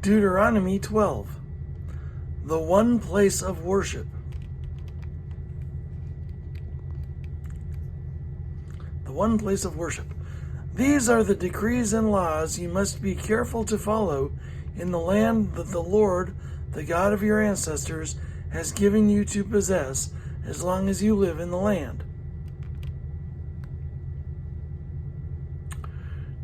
Deuteronomy 12. The one place of worship. The one place of worship. These are the decrees and laws you must be careful to follow in the land that the Lord, the God of your ancestors, has given you to possess as long as you live in the land.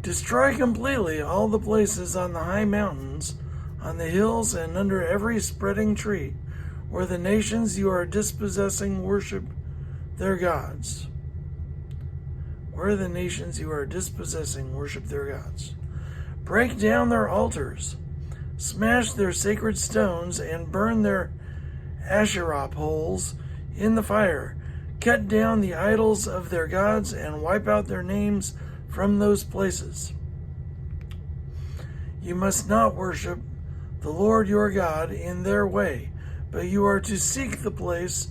Destroy completely all the places on the high mountains, on the hills, and under every spreading tree, where the nations you are dispossessing worship their gods. Where the nations you are dispossessing worship their gods. Break down their altars, smash their sacred stones, and burn their Asherah poles in the fire. Cut down the idols of their gods and wipe out their names from those places. You must not worship the Lord your God in their way, but you are to seek the place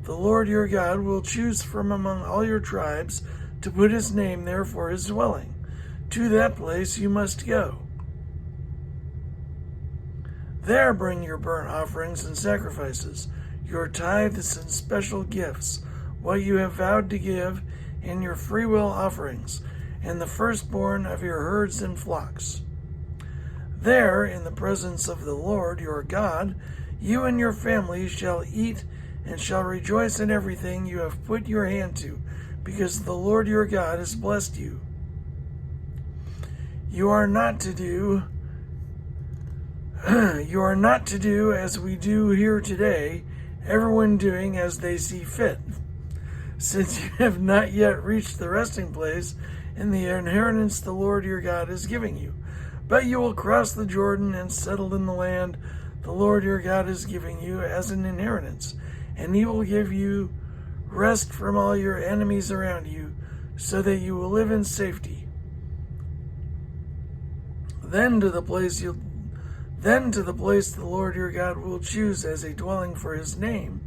the Lord your God will choose from among all your tribes to put his name there for his dwelling. To that place you must go. There bring your burnt offerings and sacrifices, your tithes and special gifts, what you have vowed to give, and your freewill offerings, and the firstborn of your herds and flocks. There, in the presence of the Lord your God, you and your family shall eat and shall rejoice in everything you have put your hand to, because the Lord your God has blessed you. You are not to do as we do here today, everyone doing as they see fit, since you have not yet reached the resting place in the inheritance the Lord your God is giving you. But you will cross the Jordan and settle in the land the Lord your God is giving you as an inheritance, and he will give you rest from all your enemies around you, so that you will live in safety. Then to the place the Lord your God will choose as a dwelling for his name.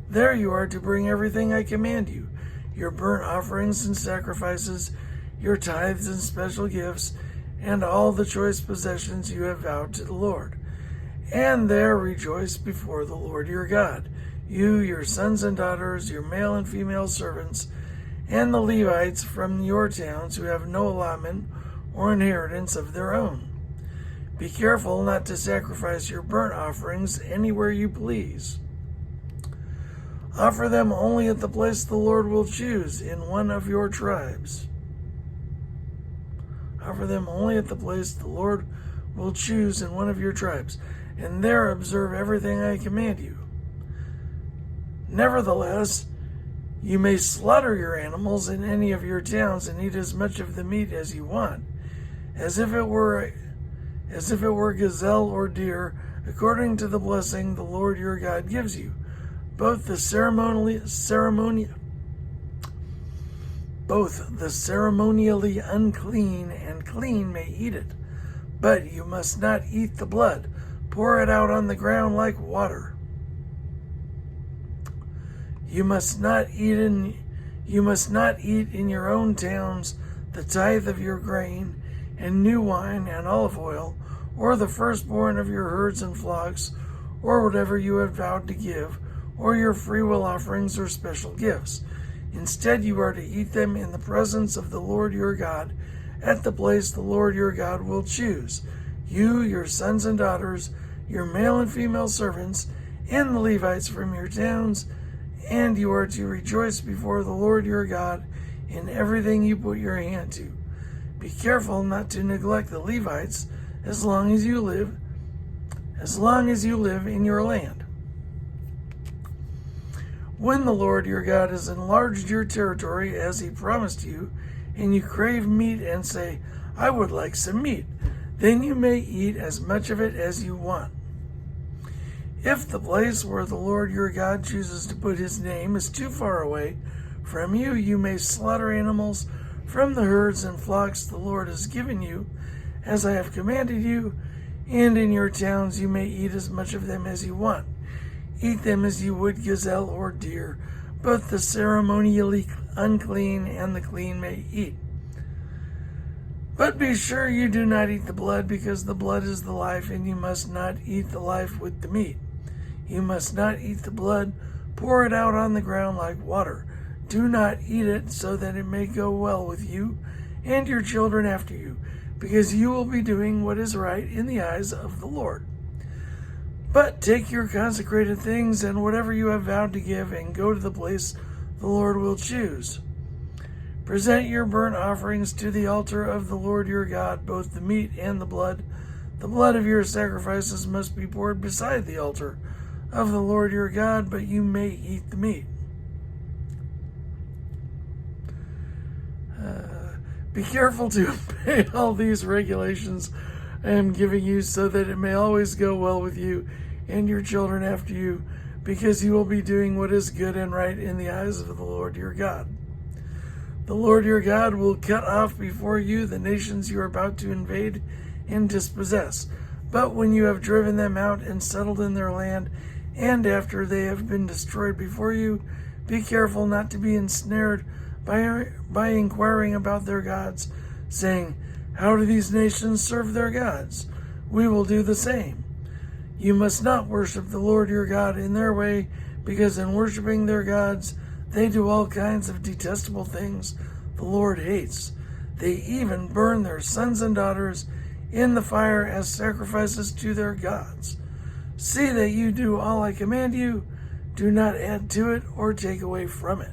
There you are to bring everything I command you, your burnt offerings and sacrifices, your tithes and special gifts, and all the choice possessions you have vowed to the Lord. And there rejoice before the Lord your God, you, your sons and daughters, your male and female servants, and the Levites from your towns who have no allotment or inheritance of their own. Be careful not to sacrifice your burnt offerings anywhere you please. Offer them only at the place the Lord will choose in one of your tribes. Offer them only at the place the Lord will choose in one of your tribes, and there observe everything I command you. Nevertheless, you may slaughter your animals in any of your towns and eat as much of the meat as you want, as if it were gazelle or deer, according to the blessing the Lord your God gives you. Both the ceremonially unclean and clean may eat it, but you must not eat the blood. Pour it out on the ground like water. You must not eat in your own towns the tithe of your grain and new wine and olive oil, or the firstborn of your herds and flocks, or whatever you have vowed to give, or your freewill offerings or special gifts. Instead, you are to eat them in the presence of the Lord your God, at the place the Lord your God will choose. You, your sons and daughters, your male and female servants, and the Levites from your towns, and you are to rejoice before the Lord your God in everything you put your hand to. Be careful not to neglect the Levites as long as you live in your land. When the Lord your God has enlarged your territory as he promised you, and you crave meat and say, I would like some meat, then you may eat as much of it as you want. If the place where the Lord your God chooses to put his name is too far away from you, you may slaughter animals from the herds and flocks the Lord has given you, as I have commanded you, and in your towns you may eat as much of them as you want. Eat them as you would gazelle or deer. Both the ceremonially unclean and the clean may eat. But be sure you do not eat the blood, because the blood is the life, and you must not eat the life with the meat. You must not eat the blood. Pour it out on the ground like water. Do not eat it, so that it may go well with you and your children after you, because you will be doing what is right in the eyes of the Lord. But take your consecrated things and whatever you have vowed to give, and go to the place the Lord will choose. Present your burnt offerings to the altar of the Lord your God, both the meat and the blood. The blood of your sacrifices must be poured beside the altar of the Lord your God, but you may eat the meat. Be careful to obey all these regulations I am giving you, so that it may always go well with you and your children after you, because you will be doing what is good and right in the eyes of the Lord your God. The Lord your God will cut off before you the nations you are about to invade and dispossess. But when you have driven them out and settled in their land, and after they have been destroyed before you, be careful not to be ensnared by inquiring about their gods, saying, "How do these nations serve their gods? We will do the same." You must not worship the Lord your God in their way, because in worshiping their gods, they do all kinds of detestable things the Lord hates. They even burn their sons and daughters in the fire as sacrifices to their gods. See that you do all I command you. Do not add to it or take away from it.